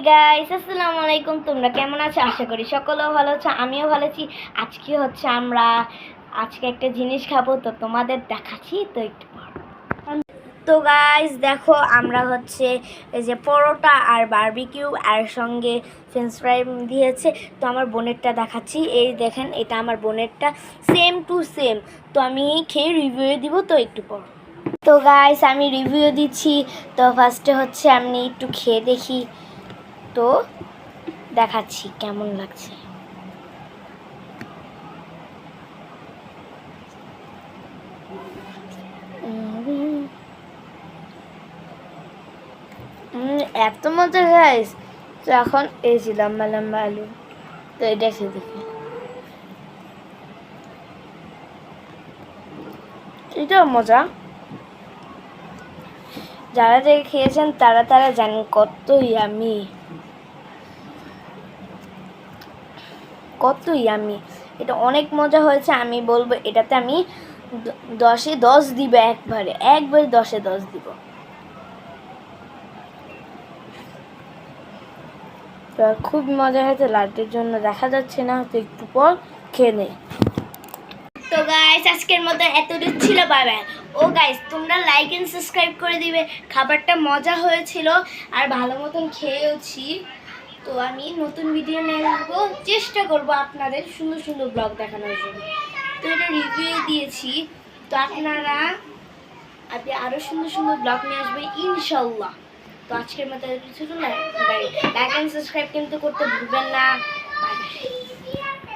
Guys, আসসালামু আলাইকুম। তোমরা কেমন আছো? আশা করি সকলেও ভালো আছো, আমিও ভালো আছি। আজকে একটা জিনিস খাবো, তো তোমাদের দেখাচ্ছি তো একটু পর। তো গাইস দেখো, আমরা এই যে পরোটা আর বারবিকিউ আর সঙ্গে ফ্রেঞ্চ ফ্রাই দিয়েছে। তো আমার বোনেরটা দেখাচ্ছি, এই দেখেন, এটা আমার বোনেরটা, সেম টু সেম। তো আমি খেয়ে রিভিউ দিব তো একটু পর। তো গাইস, আমি রিভিউ দিচ্ছি। তো ফার্স্টে আমি একটু খেয়ে দেখি, তো দেখাচ্ছি কেমন লাগছে। এত মজা গাইস। তো এখন এই যে লম্বা লম্বা আলু, তো এটা খেয়ে দেখি, এটাও মজা। যারা যে খেয়েছেন তারা তারা জানেন কত ইয়ামি, কত ইয়ামি। এটা অনেক মজা হয়েছে। আমি বলবো এটাতে আমি 10-এ 10 দিব, একবারে 10-এ 10 দিব। তো খুব মজা হয়েছে। লাড্ডুর জন্য দেখা যাচ্ছে না, তো একটু পর খেয়ে নে। তো গাইস, আজকের মতো এতটুকু ছিল। Bye bye. ও গাইস, তোমরা লাইক এন্ড সাবস্ক্রাইব করে দিবে। খাবারটা মজা হয়েছিল আর ভালো মতন খেয়েওছি। তো আমি নতুন ভিডিও নিয়ে আসবো, চেষ্টা করবো আপনাদের সুন্দর সুন্দর ব্লগ দেখানোর জন্য। তো এটা রিভিউ দিয়েছি, তো আপনি আরও সুন্দর সুন্দর ব্লগ নিয়ে আসবে ইনশাল্লাহ। তো আজকের মতো কিছু লাইক এন্ড সাবস্ক্রাইব কিন্তু করতে ভুলবেন না। Bye bye.